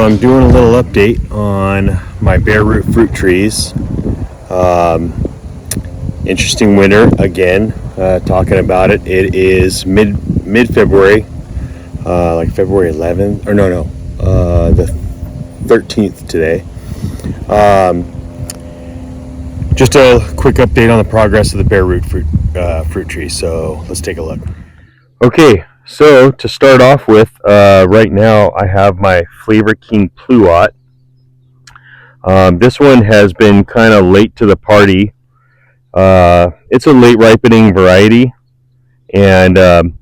I'm doing a little update on my bare root fruit trees. Interesting winter again. Talking about it. It is mid February, like February 11th, or no, the 13th today. Just a quick update on the progress of the bare root fruit tree. So let's take a look. Okay, so to start off with, right now I have my Flavor King Pluot. This one has been kind of late to the party. It's a late ripening variety, and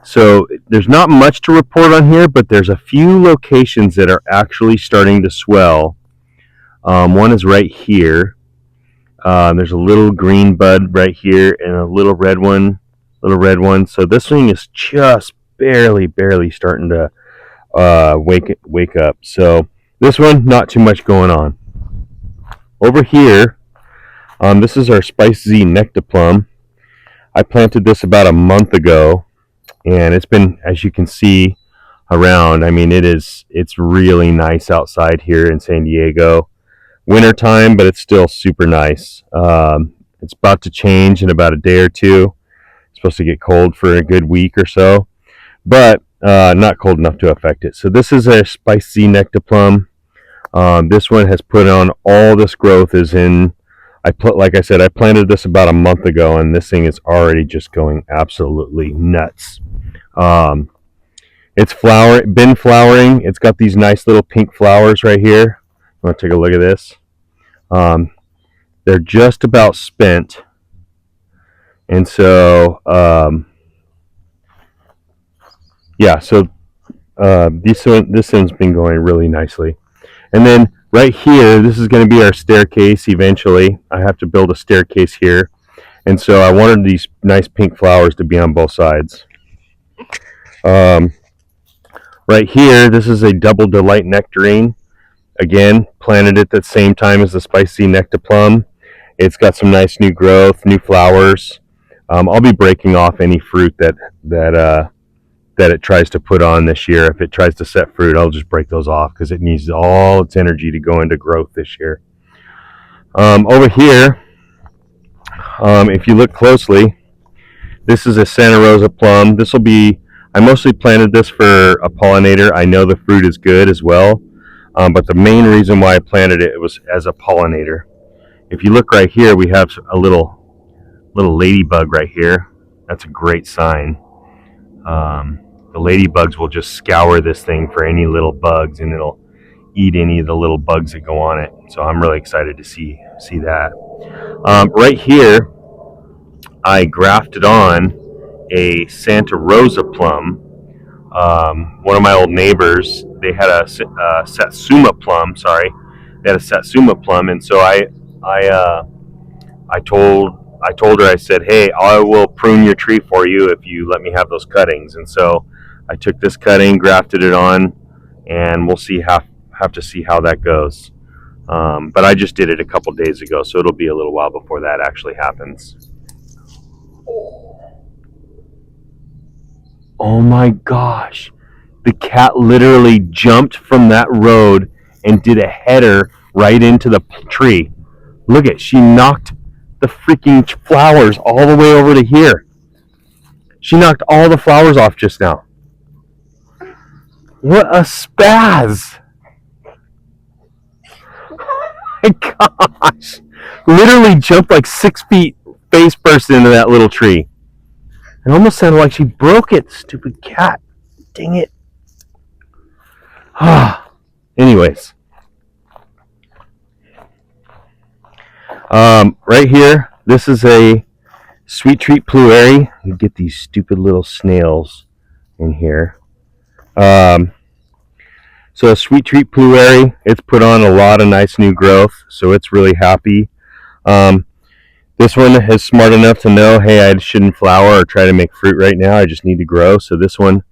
so there's not much to report on here, but there's a few locations that are actually starting to swell. One is right here. There's a little green bud right here and a little red one. So this thing is just barely starting to wake up. So this one, not too much going on. Over here, this is our Spice Z Nectaplum. I planted this about a month ago, and it's been, as you can see around, I mean, it's really nice outside here in San Diego. Wintertime, but it's still super nice. It's about to change in about a day or two. It's supposed to get cold for a good week or so, but not cold enough to affect it. So this is a Spice Z Nectaplum. This one has put on all this growth. Like I said, I planted this about a month ago, and this thing is already just going absolutely nuts. It's been flowering. It's got these nice little pink flowers right here. You want to take a look at this? They're just about spent, and so yeah. So this one's been going really nicely. And then right here, this is going to be our staircase eventually. I have to build a staircase here. And so I wanted these nice pink flowers to be on both sides. Right here, this is a Double Delight Nectarine. Again, planted it at the same time as the Spice Z Nectaplum. It's got some nice new growth, new flowers. I'll be breaking off any fruit that it tries to put on this year. If it tries to set fruit, I'll just break those off because it needs all its energy to go into growth this year. Over here, if you look closely, this is a Santa Rosa plum. I mostly planted this for a pollinator. I know the fruit is good as well, but the main reason why I planted it was as a pollinator. If you look right here, we have a little ladybug right here. That's a great sign. The ladybugs will just scour this thing for any little bugs, and it'll eat any of the little bugs that go on it. So I'm really excited to see that. Right here, I grafted on a Santa Rosa plum. One of my old neighbors, they had a Satsuma plum. Sorry, they had a Satsuma plum, and so I told her, I said, hey, I will prune your tree for you if you let me have those cuttings. And so I took this cutting, grafted it on, and we'll have to see how that goes. But I just did it a couple days ago, so it'll be a little while before that actually happens. Oh my gosh. The cat literally jumped from that road and did a header right into the tree. Look at, she knocked the freaking flowers all the way over to here. She knocked all the flowers off just now. What a spaz! Oh my gosh! Literally jumped like 6 feet face first into that little tree. It almost sounded like she broke it. Stupid cat. Dang it. Anyways. Right here, this is a Sweet Treat Pluary. You get these stupid little snails in here. So a Sweet Treat Pluary, it's put on a lot of nice new growth, so it's really happy. This one is smart enough to know, hey, I shouldn't flower or try to make fruit right now. I just need to grow. So this one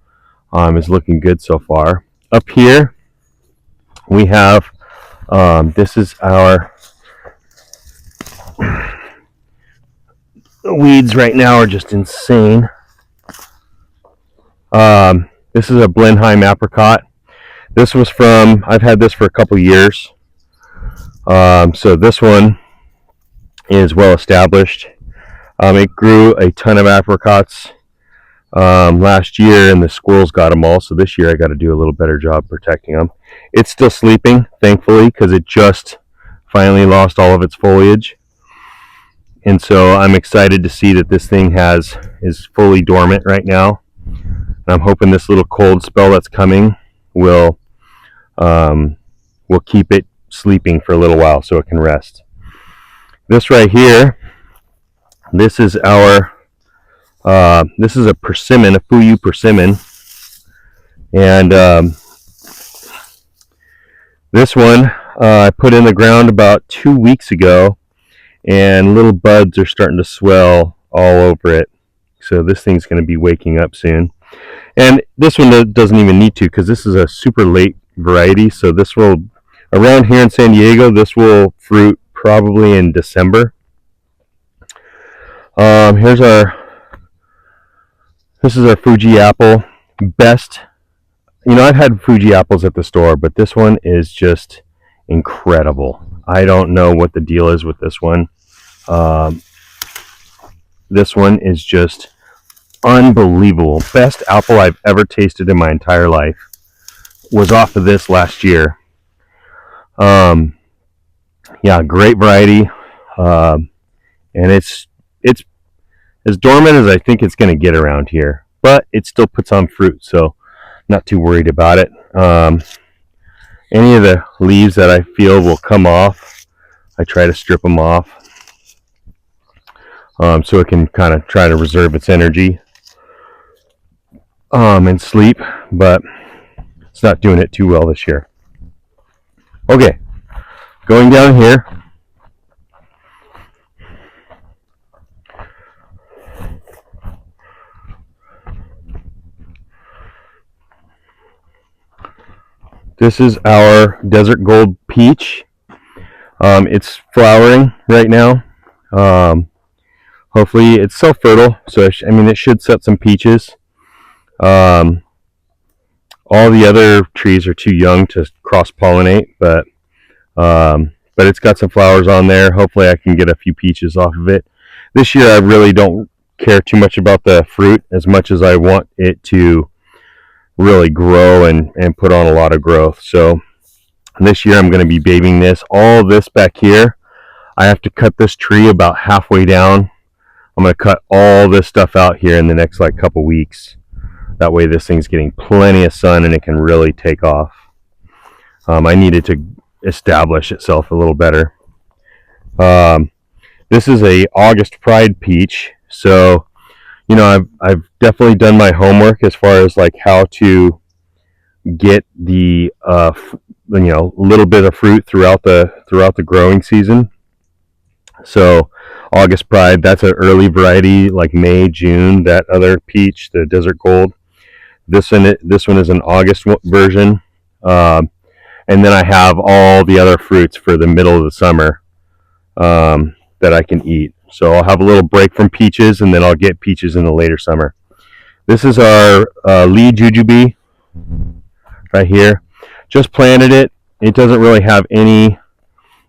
is looking good so far. Up here, we have, this is our, the weeds right now are just insane. This is a Blenheim apricot. This was from, I've had this for a couple years. So this one is well established. It grew a ton of apricots last year, and the squirrels got them all. So this year I got to do a little better job protecting them. It's still sleeping, thankfully, because it just finally lost all of its foliage. And so I'm excited to see that this thing is fully dormant right now. And I'm hoping this little cold spell that's coming will keep it sleeping for a little while so it can rest. This right here, this is our this is a persimmon, a Fuyu persimmon, and this one I put in the ground about 2 weeks ago, and little buds are starting to swell all over it. So this thing's going to be waking up soon. And this one doesn't even need to, because this is a super late variety. So this will, around here in San Diego, this will fruit probably in December. This is our Fuji apple. Best, I've had Fuji apples at the store, but this one is just incredible. I don't know what the deal is with this one. This one is just unbelievable. Best apple I've ever tasted in my entire life was off of this last year. Yeah, great variety. And it's as dormant as I think it's going to get around here, but it still puts on fruit, so not too worried about it. Any of the leaves that I feel will come off, I try to strip them off, so it can kind of try to reserve its energy and sleep, but it's not doing it too well this year. Okay, going down here. This is our Desert Gold peach. It's flowering right now. Hopefully it's so fertile, so it should set some peaches. All the other trees are too young to cross-pollinate, but it's got some flowers on there. Hopefully I can get a few peaches off of it. This year I really don't care too much about the fruit as much as I want it to really grow and put on a lot of growth. So this year I'm going to be babying this. All this back here, I have to cut this tree about halfway down. I'm going to cut all this stuff out here in the next couple weeks. That way this thing's getting plenty of sun and it can really take off. I need it to establish itself a little better. This is a August Pride peach, so I've definitely done my homework as far as how to get the little bit of fruit throughout the growing season. So August Pride, that's an early variety, like May, June. That other peach, the Desert Gold, this one is an August version, and then I have all the other fruits for the middle of the summer that I can eat. So I'll have a little break from peaches, and then I'll get peaches in the later summer. This is our Lee Jujube right here. Just planted it. It doesn't really have any,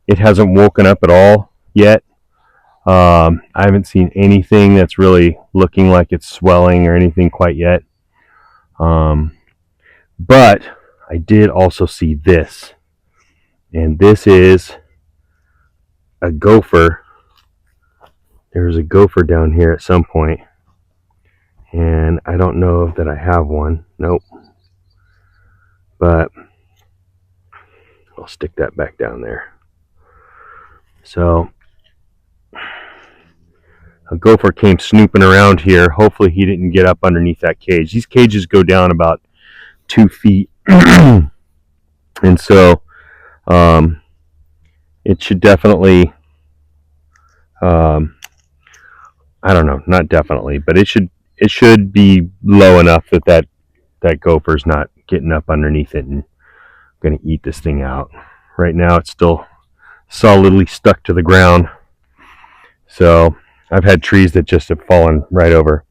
it hasn't woken up at all yet. I haven't seen anything that's really looking like it's swelling or anything quite yet. But I did also see this. And this is a gopher. There's a gopher down here at some point, and I don't know that I have one. Nope. But I'll stick that back down there. So a gopher came snooping around here. Hopefully he didn't get up underneath that cage. These cages go down about 2 feet. And so it should definitely I don't know, not definitely, but it should be low enough that gopher's not getting up underneath it and going to eat this thing out. Right now it's still solidly stuck to the ground. So I've had trees that just have fallen right over.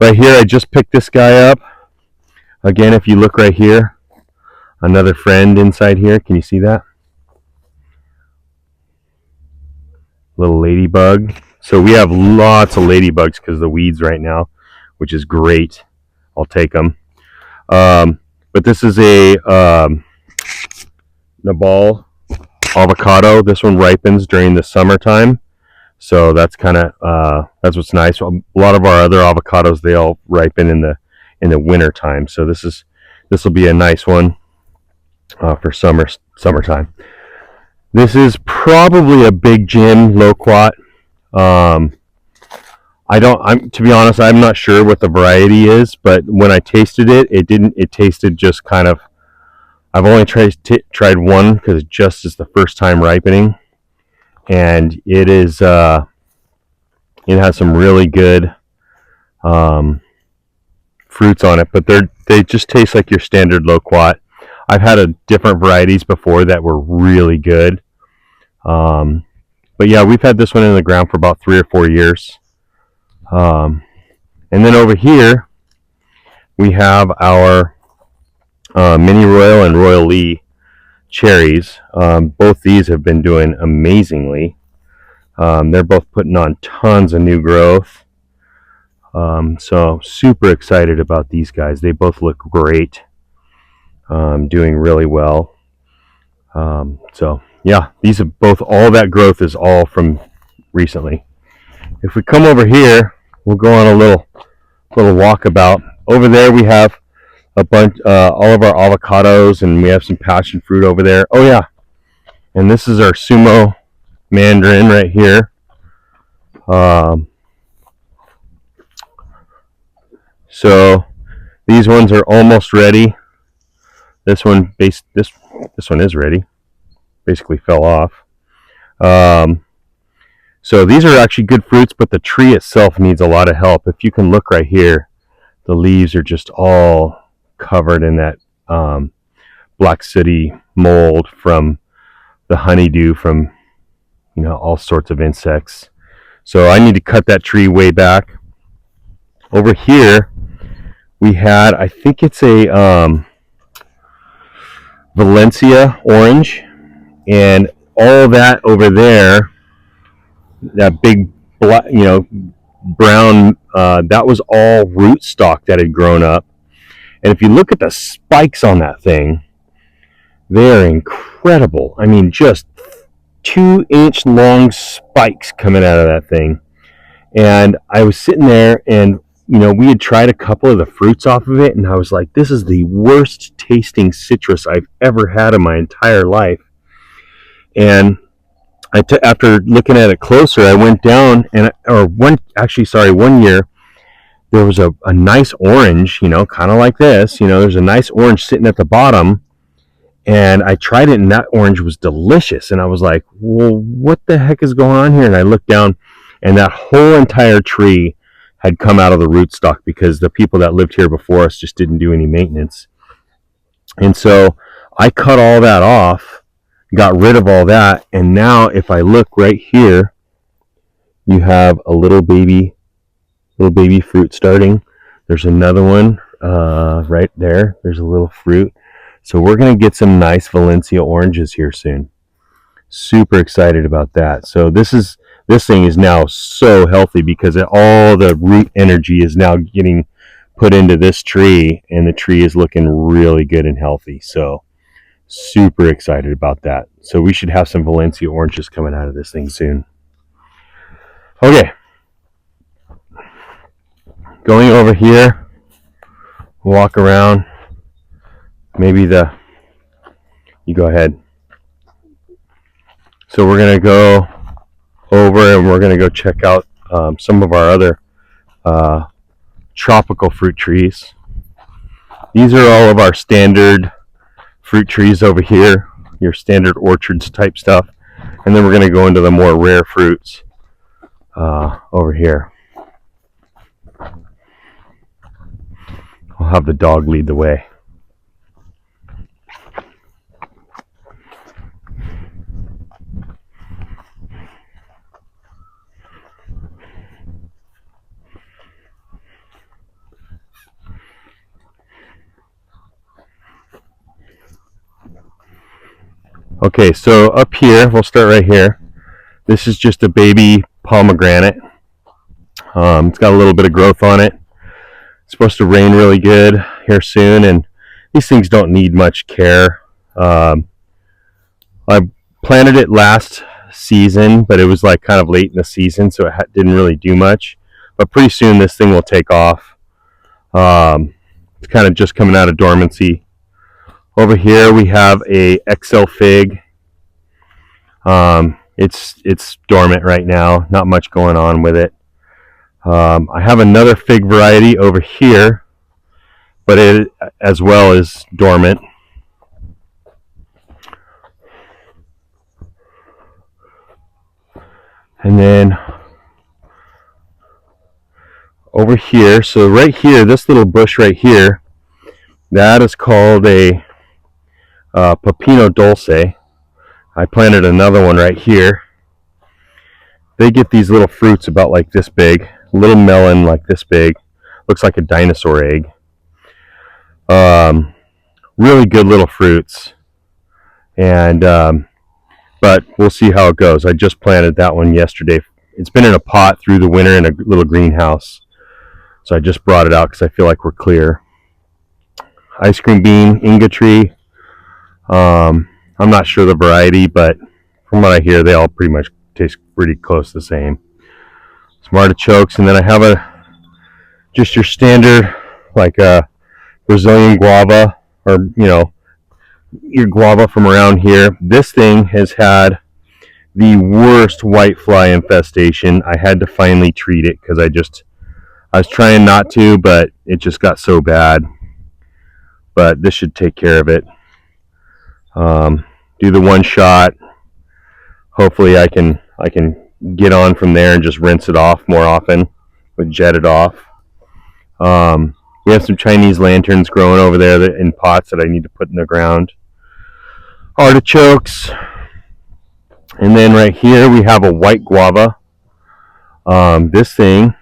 Right here I just picked this guy up. Again, if you look right here, Another friend inside here. Can you see that? Little ladybug. So we have lots of ladybugs because of the weeds right now, which is great. I'll take them. But this is a Nabal avocado. This one ripens during the summertime. So that's kind of that's what's nice. A lot of our other avocados, they all ripen in the winter time. So this will be a nice one for summertime. This is probably a Big Jim loquat. To be honest, I'm not sure what the variety is, but when I tasted it, it tasted just kind of, I've only tried one because it just is the first time ripening, and it has some really good fruits on it, but they just taste like your standard loquat. I've had different varieties before that were really good. But yeah, we've had this one in the ground for about 3 or 4 years. And then over here, we have our Mini Royal and Royal Lee cherries. Both these have been doing amazingly. They're both putting on tons of new growth. So super excited about these guys. They both look great. Doing really well. So yeah, these are both, all that growth is all from recently. If we come over here, we'll go on a little walkabout. Over there we have a bunch, all of our avocados, and we have some passion fruit over there. Oh yeah, and this is our sumo mandarin right here. So these ones are almost ready. This one is ready. Basically fell off. So these are actually good fruits, but the tree itself needs a lot of help. If you can look right here, the leaves are just all covered in that Black City mold from the honeydew from all sorts of insects. So I need to cut that tree way back. Over here we had, I think it's a Valencia orange, and all that over there, that big black, brown, that was all rootstock that had grown up. And if you look at the spikes on that thing, they're incredible. I mean, just 2-inch long spikes coming out of that thing. And I was sitting there, and we had tried a couple of the fruits off of it, and I was like, this is the worst tasting citrus I've ever had in my entire life. And after looking at it closer, I went down, and one year there was a nice orange, kind of like this. There's a nice orange sitting at the bottom, and I tried it, and that orange was delicious. And I was like, well, what the heck is going on here? And I looked down, and that whole entire tree had come out of the rootstock because the people that lived here before us just didn't do any maintenance. And so I cut all that off, got rid of all that, and now if I look right here, you have a little baby fruit starting. There's another one right there. There's a little fruit. So we're going to get some nice Valencia oranges here soon. Super excited about that. So this thing is now so healthy because all the root energy is now getting put into this tree, and the tree is looking really good and healthy. So super excited about that. So we should have some Valencia oranges coming out of this thing soon. Okay. Going over here, walk around. Maybe you go ahead. So we're going to go over, and we're going to go check out some of our other tropical fruit trees. These are all of our standard fruit trees over here, your standard orchards type stuff. And then we're going to go into the more rare fruits over here. I'll have the dog lead the way. Okay, so up here, we'll start right here. This is just a baby pomegranate. It's got a little bit of growth on it. It's supposed to rain really good here soon, and these things don't need much care. I planted it last season, but it was like kind of late in the season, so it didn't really do much. But pretty soon this thing will take off. It's kind of just coming out of dormancy. Over here we have a XL fig. It's dormant right now, not much going on with it. I have another fig variety over here, but it as well is dormant. And then over here, so right here, this little bush right here, that is called a Pepino Dulce. I planted another one right here. They get these little fruits about like this big, little melon like this big, looks like a dinosaur egg. Really good little fruits, and but we'll see how it goes. I just planted that one yesterday. It's been in a pot through the winter in a little greenhouse, so I just brought it out because I feel like we're clear. Ice cream bean, Inga tree. I'm not sure the variety, but from what I hear, they all pretty much taste pretty close to the same. Some artichokes, and then I have just your standard like a Brazilian guava, or your guava from around here. This thing has had the worst whitefly infestation. I had to finally treat it because I was trying not to, but it just got so bad. But this should take care of it. Do the one shot. Hopefully I can get on from there and just rinse it off more often, but jet it off. We have some Chinese lanterns growing over there in pots that I need to put in the ground. Artichokes. And then right here we have a white guava. This thing,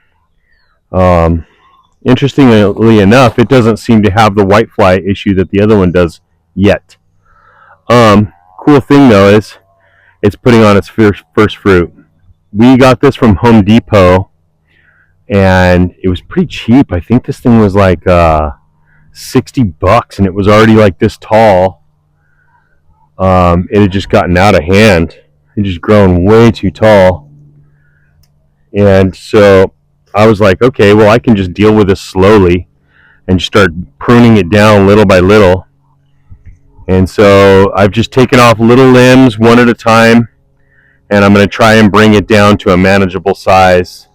interestingly enough, it doesn't seem to have the whitefly issue that the other one does yet. Cool thing though is it's putting on its first fruit. We got this from Home Depot, and it was pretty cheap. I think this thing was like $60, and it was already like this tall. It had just gotten out of hand. It just grown way too tall, and so I was like, okay, well, I can just deal with this slowly and just start pruning it down little by little. And so I've just taken off little limbs one at a time, and I'm going to try and bring it down to a manageable size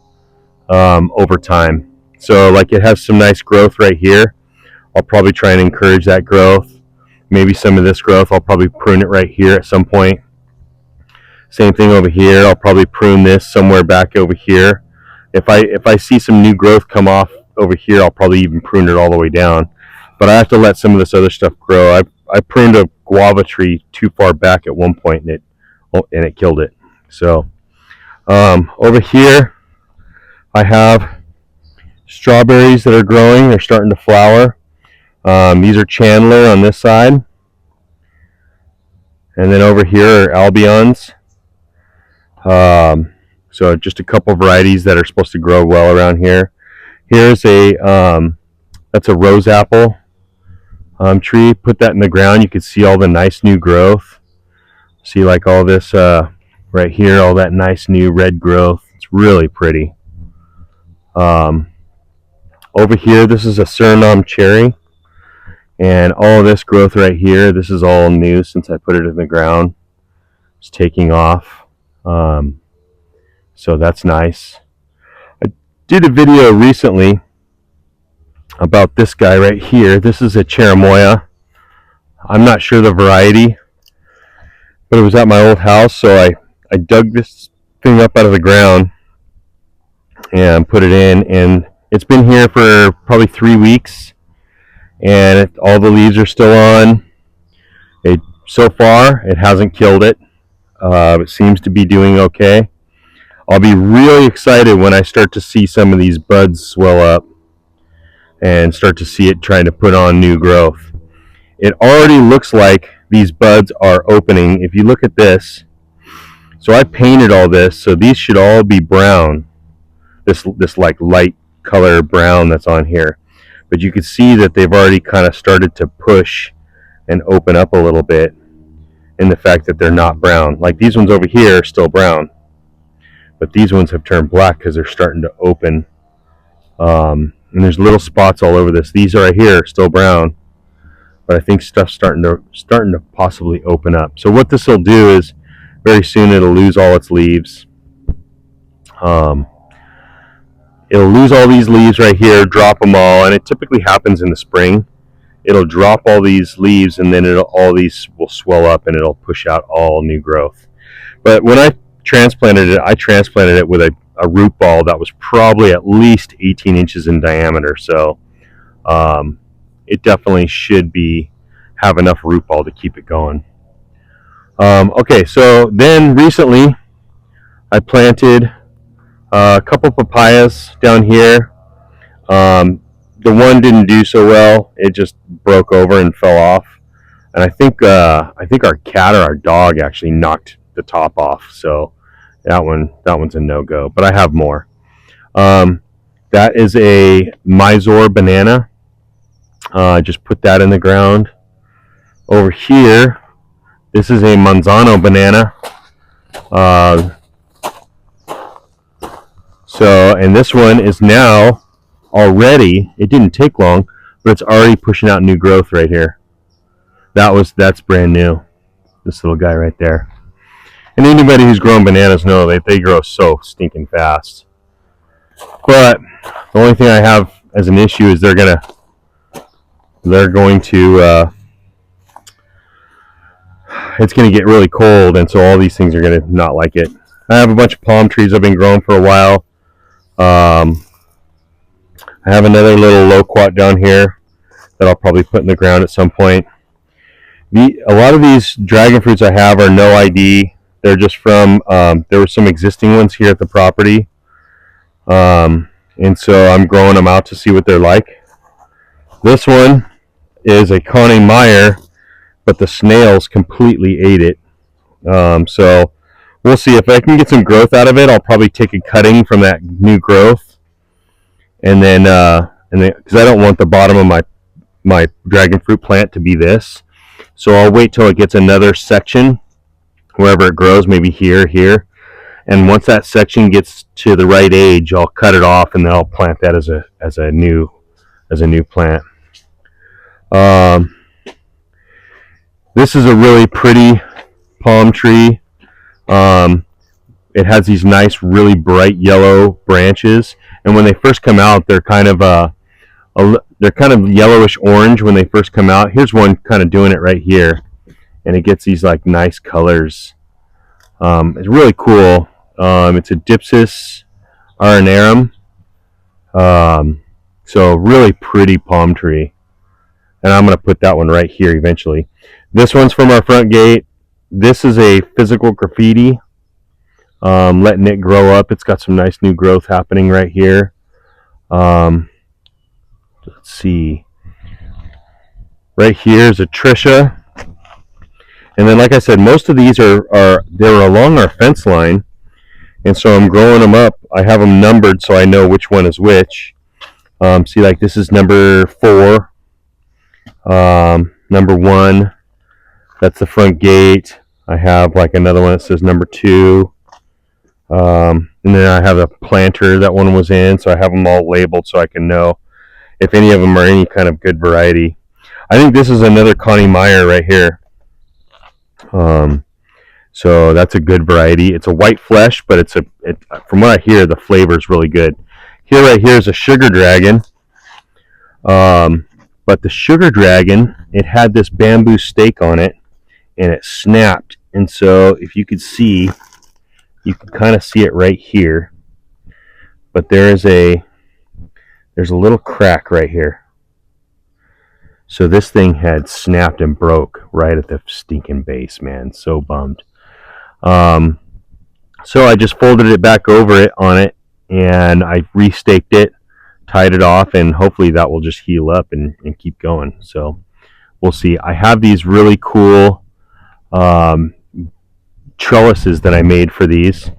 over time. So like it has some nice growth right here. I'll probably try and encourage that growth. Maybe some of this growth, I'll probably prune it right here at some point. Same thing over here. I'll probably prune this somewhere back over here. If I see some new growth come off over here, I'll probably even prune it all the way down. But I have to let some of this other stuff grow. I pruned a guava tree too far back at one point, and it killed it. So over here I have strawberries that are growing. They're starting to flower. These are Chandler on this side, and then over here are Albions. So just a couple varieties that are supposed to grow well around here. Here's that's a rose apple tree. Put that in the ground. You can see all the nice new growth. See like all this right here, all that nice new red growth. It's really pretty. Over here, this is a Suriname cherry, and all of this growth right here, this is all new since I put it in the ground. It's taking off. So that's nice. I did a video recently about this guy right here. This is a cherimoya. I'm not sure the variety, but it was at my old house, so I dug this thing up out of the ground and put it in, and it's been here for probably 3 weeks, and all the leaves are still on. So far, it hasn't killed it. It seems to be doing okay. I'll be really excited when I start to see some of these buds swell up and start to see it trying to put on new growth. It already looks like these buds are opening. If you look at this, so I painted all this, so these should all be brown. This like light color brown that's on here. But you can see that they've already kind of started to push and open up a little bit in the fact that they're not brown. Like these ones over here are still brown, but these ones have turned black because they're starting to open. And there's little spots all over this. These right here are still brown, but I think stuff's starting to possibly open up. So what this will do is very soon it'll lose all its leaves. It'll lose all these leaves right here, drop them all, and it typically happens in the spring. It'll drop all these leaves, and then all these will swell up, and it'll push out all new growth. But when I transplanted it with a root ball that was probably at least 18 inches in diameter. So it definitely should have enough root ball to keep it going. Okay, so then recently I planted a couple papayas down here. The one didn't do so well. It just broke over and fell off. And I think our cat or our dog actually knocked the top off. So that one's a no-go. But I have more. That is a Mysore banana. I just put that in the ground. Over here, this is a Manzano banana. And this one is now already, it didn't take long, but it's already pushing out new growth right here. That's brand new. This little guy right there. And anybody who's grown bananas know that they grow so stinking fast. But the only thing I have as an issue is they're going to it's going to get really cold, and so all these things are going to not like it. I have a bunch of palm trees I've been growing for a while. I have another little loquat down here that I'll probably put in the ground at some point. A lot of these dragon fruits I have are no ID. They're just from, there were some existing ones here at the property. And so I'm growing them out to see what they're like. This one is a Connie Meyer, but the snails completely ate it. So we'll see if I can get some growth out of it. I'll probably take a cutting from that new growth, and then because I don't want the bottom of my dragon fruit plant to be this, so I'll wait till it gets another section wherever it grows, maybe here, and once that section gets to the right age, I'll cut it off, and then I'll plant that as a new plant. This is a really pretty palm tree. It has these nice, really bright yellow branches, and when they first come out, they're kind of yellowish orange when they first come out. Here's one kind of doing it right here, and it gets these like nice colors. It's really cool. It's a Dipsis arenarum. So really pretty palm tree, and I'm going to put that one right here eventually. This one's from our front gate. This is a physical graffiti, letting it grow up. It's got some nice new growth happening right here. Let's see. Right here is a Tricia. And then, like I said, most of these they're along our fence line. And so I'm growing them up. I have them numbered so I know which one is which. See, like this is number 4. Number 1. That's the front gate. I have like another one that says number 2. And then I have a planter that one was in, so I have them all labeled so I can know if any of them are any kind of good variety. I think this is another Connie Meyer right here. So that's a good variety. It's a white flesh, but from what I hear, the flavor is really good. Right here is a Sugar Dragon. But the Sugar Dragon, it had this bamboo stake on it, and it snapped. And so if you could see, you can kind of see it right here. But there's a little crack right here. So this thing had snapped and broke right at the stinking base, man. So bummed. So I just folded it back over on it, and I restaked it, tied it off, and hopefully that will just heal up and keep going. So we'll see. I have these really cool um, trellises that I made for these.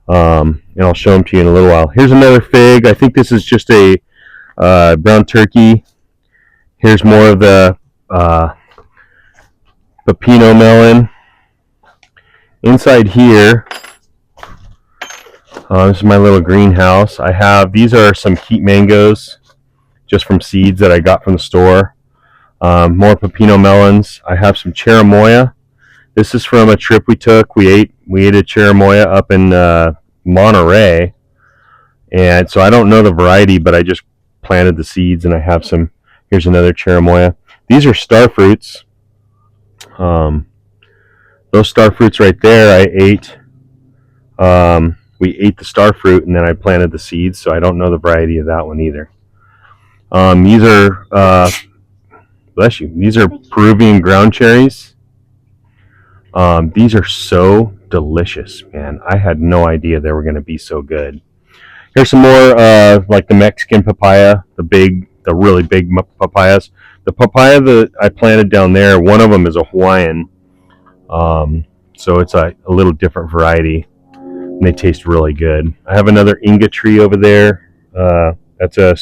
And I'll show them to you in a little while. Here's another fig. I think this is just a brown turkey. Here's more of the pepino melon. Inside here, this is my little greenhouse. I have, these are some keep mangoes just from seeds that I got from the store. More pepino melons. I have some cherimoya. This is from a trip we took. We ate a cherimoya up in Monterey. And so I don't know the variety, but I just planted the seeds, and I have some. Here's another cherimoya. These are star fruits. Those star fruits right there, I ate. We ate the star fruit, and then I planted the seeds, so I don't know the variety of that one either. These are, bless you, these are Peruvian ground cherries. These are so delicious, man. I had no idea they were going to be so good. Here's some more, like the Mexican papaya, the really big papayas. The papaya that I planted down there, one of them is a Hawaiian. So it's a little different variety, and they taste really good. I have another Inga tree over there. That's a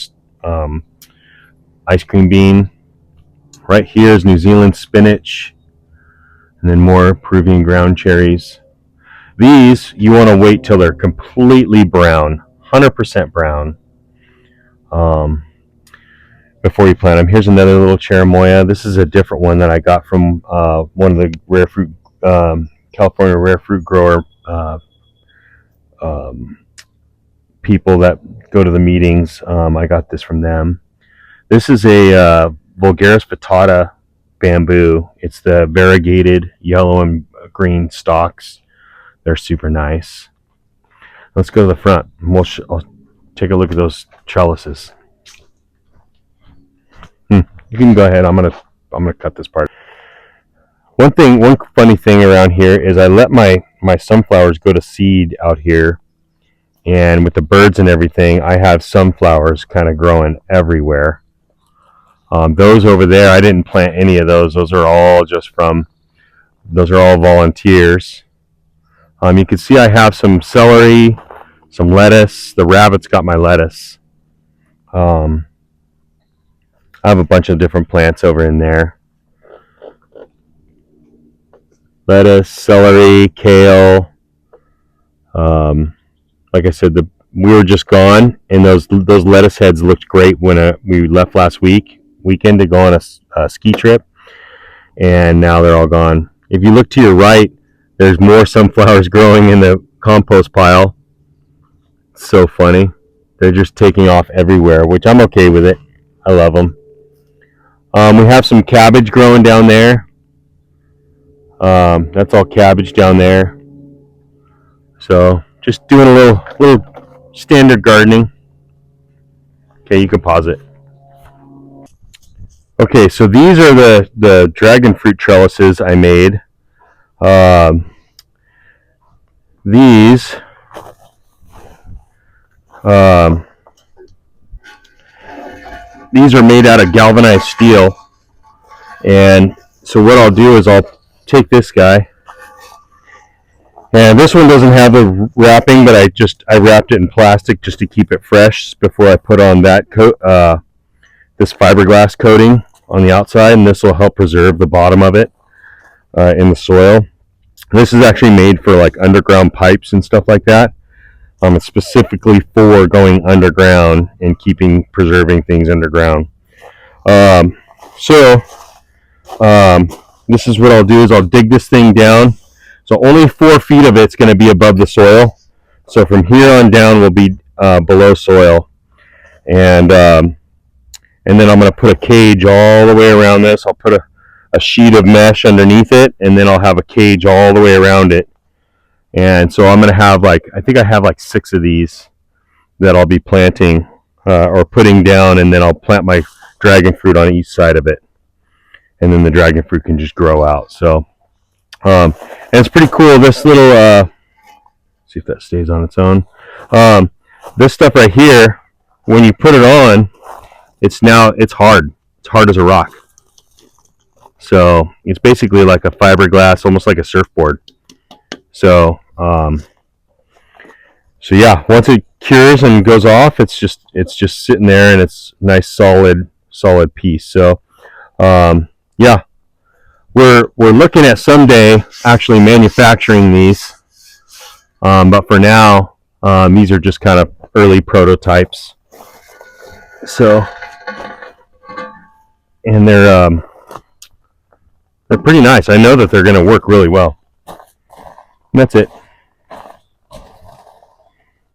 ice cream bean. Right here is New Zealand spinach, and then more Peruvian ground cherries. These, you want to wait till they're completely brown, 100% brown, before you plant them. Here's another little cherimoya. This is a different one that I got from one of the rare fruit, California rare fruit grower people that go to the meetings. I got this from them. This is a Vulgaris vittata bamboo. It's the variegated yellow and green stalks. They're super nice. Let's go to the front. I'll take a look at those trellises. You can go ahead. I'm gonna cut this part. One funny thing around here is I let my sunflowers go to seed out here, and with the birds and everything, I have sunflowers kind of growing everywhere. Those over there, I didn't plant any of those. Those are all volunteers. You can see I have some celery, some lettuce. The rabbits got my lettuce. I have a bunch of different plants over in there. Lettuce, celery, kale. Like I said, we were just gone, and those lettuce heads looked great when we left last weekend to go on a ski trip, and now they're all gone. If you look to your right, there's more sunflowers growing in the compost pile. It's so funny. They're just taking off everywhere, which I'm okay with it. I love them. We have some cabbage growing down there. That's all cabbage down there. So just doing a little standard gardening. Okay, you can pause it. Okay, so these are the dragon fruit trellises I made. These are made out of galvanized steel, and so what I'll do is I'll take this guy, and this one doesn't have the wrapping, but I wrapped it in plastic just to keep it fresh before I put on that this fiberglass coating on the outside, and this will help preserve the bottom of it in the soil. This is actually made for like underground pipes and stuff like that. It's specifically for going underground and preserving things underground. This is what I'll do is I'll dig this thing down. So only 4 feet of it's going to be above the soil. So from here on down will be below soil. And then I'm going to put a cage all the way around this. I'll put a sheet of mesh underneath it, and then I'll have a cage all the way around it. And so I'm going to have I think I have 6 of these that I'll be planting or putting down, and then I'll plant my dragon fruit on each side of it. And then the dragon fruit can just grow out. So, and it's pretty cool. This little, see if that stays on its own. This stuff right here, when you put it on, it's hard. It's hard as a rock. So it's basically like a fiberglass, almost like a surfboard. So so yeah, once it cures and goes off, it's just sitting there, and it's nice solid piece. So yeah, we're looking at someday actually manufacturing these, but for now, these are just kind of early prototypes. So, and they're pretty nice. I know that they're going to work really well. And that's it.